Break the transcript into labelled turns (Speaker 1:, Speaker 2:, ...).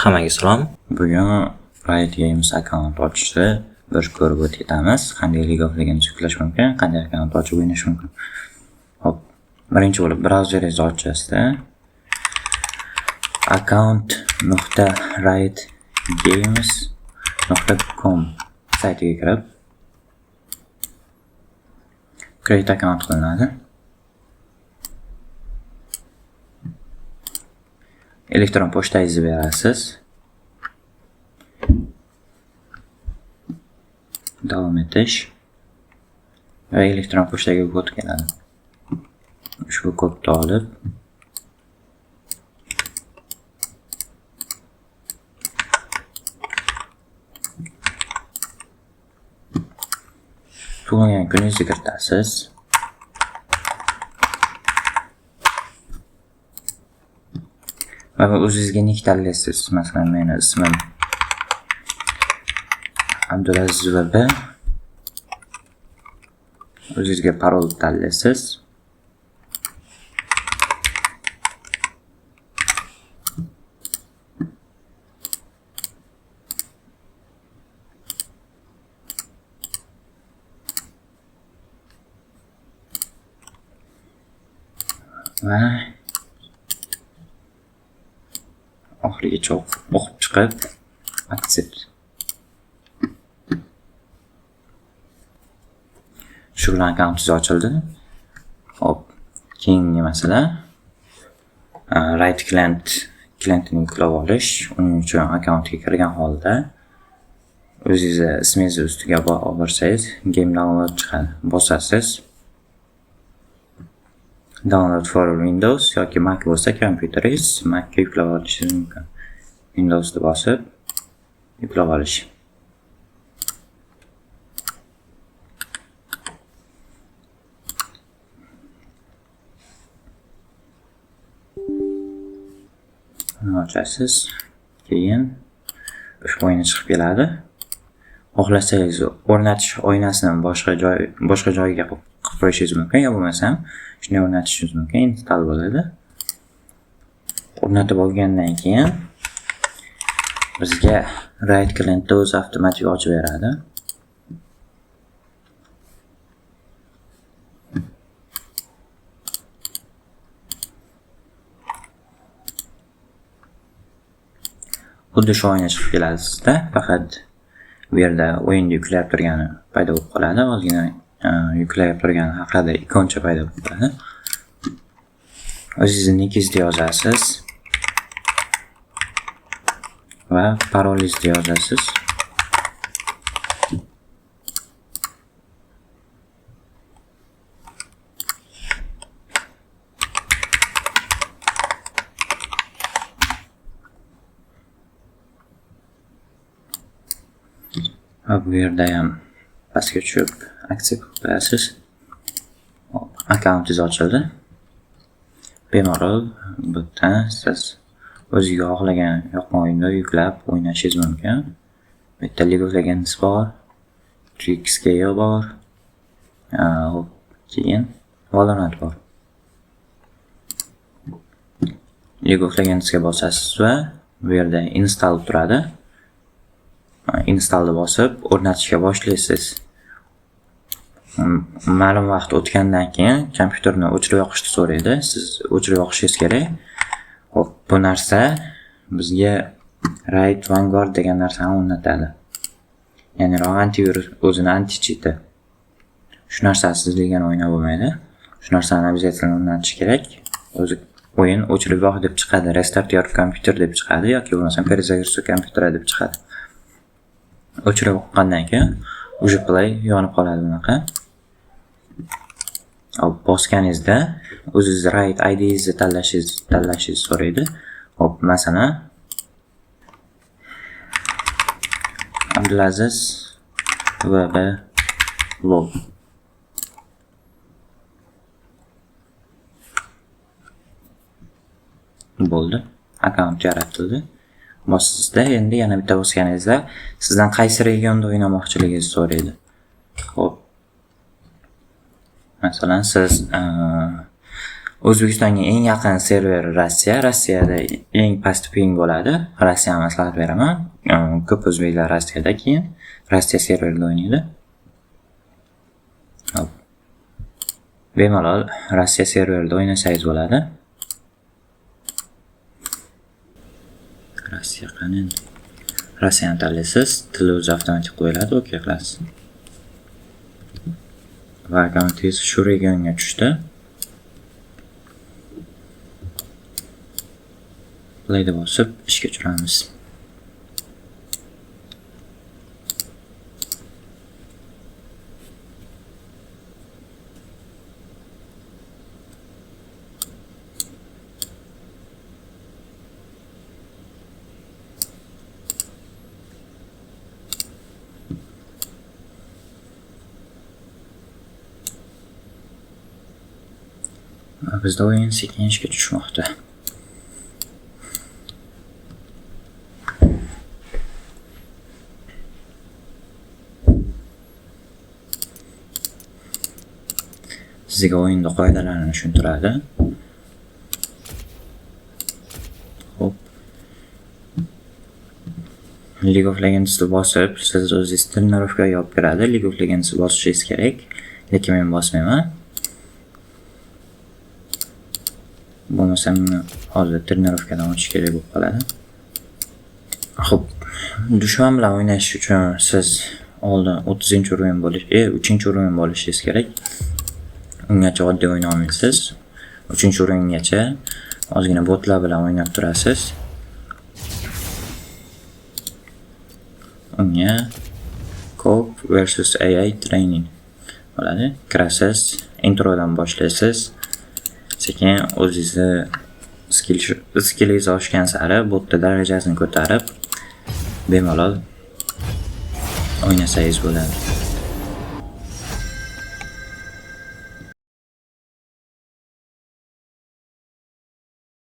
Speaker 1: Hammaga salom. Bugun Riot Games account ochishni bir ko'rib o'tamiz. Qanday League of Legends yuklash mumkin, qanday account ochib o'ynash mumkin. Hop, birinchi bo'lib brauzeringizni ochasizda account.riotgames.com saytiga kirib create account qilinadi. Elektron pochtangizni berasiz. Davom etish va elektron pochtaga kod keladi. Ushbu kodni olib tug'ilgan kuningizni kiritasiz. Va o'zingizga nick tanlaysiz. Masalan, meni ismim Abdulaziz VB. O'zingizga parol tanlaysiz. Va oxirigacha o'qib chiqib accept. Shu bilan accountingiz ochildi. Hop, keyingi masala Riot clientni yuklab olish. Uning uchun accountga kirgan holda o'zingizni ismingizni ustiga olib borsangiz, game download chiqadi. Bosasiz. Download for Windows yoki Mac bo'lsa kompyuteringiz Macga yuklab olishingiz mumkin. Windowsni bosib yuklab olish. Ochasiz. Keyin ushbu o'yin chiqib keladi. Xohlasangiz o'rnatish oynasini boshqa joyga qilib qo'yishingiz mumkin, yo bo'lmasam shunday o'rnatishingiz mumkin. Install bo'ladi. O'rnatib olgandan keyin bizga Riot clientni o'zi avtomatik ochib beradi. Xuddi shu o'yin chiqib keladi sizda, faqat bu yerda o'yinni yuklab turgani paydo bo'lib qoladi. Ozgina yuklab turgani haqida ikoncha paydo bo'lib qoladi. O'zingizning nickingizni yozasiz va parolingizni yozasiz. Va bu yerda ham pastga tushib accept qilasiz. Accountingiz ochildi. Bemalol bu yerdan siz o'zingizga xohlagan yoqma o'yinni yuklab o'ynashingiz mumkin. Bu yerda League of Legends bor, 3xK bor, keyin Valorant bor. League of Legendsga bosasiz va bu yerda install turadi. Installni bosib o'rnatishga boshlaysiz. Ma'lum vaqt o'tgandan keyin kompyuterni o'chirib yoqishni so'raydi. Siz o'chirib yoqishingiz kerak. Hop, bu narsa bizga Riot Vanguard degan narsani o'rnatadi. Ya'ni antivirus o'zini anti-cheat'i. Shu narsa sizligini o'ynab bo'lmaydi. Shu narsani обязательно o'rnatish kerak. O'zi o'yin o'chirib yoq deb chiqadi, restart your computer deb chiqadi yoki bo'lmasa перезагрузка kompyutera deb chiqadi. O'chirib qo'ygandan keyin уже play yonib qoladi bunaqa. Hop, bosganingizda o'zingiz Riot ID'ingizni tanlashingizni so'raydi. Hop, masalan Abdulaziz VB log. Bo'ldi. Account yaratildi. Bosingizda endi yana bitta bosganingizda sizdan qaysi regionda o'ynamoqchiligingizni so'raydi. Xo'p. Masalan, siz O'zbekistonga eng yaqin server Rossiya. Rossiyada eng past ping bo'ladi. Rossiya maslahat beraman. Ko'p o'zbeklar Rossiyada, keyin Rossiya serverida o'ynaydi. Hop. Bemalol Rossiya serverida o'ynasangiz bo'ladi. Rossiya qani? Rossiyani tanlaysiz, tili o'zi avtomatik qo'yiladi, OK qilasiz. Va akkauntingiz shu regionga tushdi. Play'da bosib ishga tushiramiz. Bizda o'yin sekin ishga tushmoqda. Sizga o'yinda qoidalarini tushuntiradi. Hop. League of Legends'ni bosib, siz o'zingiz trenirovka olib beradi. League of Legends'ni bosishingiz kerak, lekin men bosmayman. Bo'lmasam hozir trenirovkadan o'tish kerak bo'lib qoladi. Xo'p, dushman bilan o'ynash uchun siz oldin 30-o'yin bo'lish, 3-o'yin bo'lishingiz kerak. Ungacha oddiy o'yna olmaysiz. 3-o'yingacha ozgina botlar bilan o'ynab turasiz. Unga Cop versus AI training bo'ladi. Kirasiz, introdan boshlaysiz. Sekin o'zingizni skillingiz oshgan sari botda darajasini ko'tarib bemalol o'ynasangiz bo'ladi.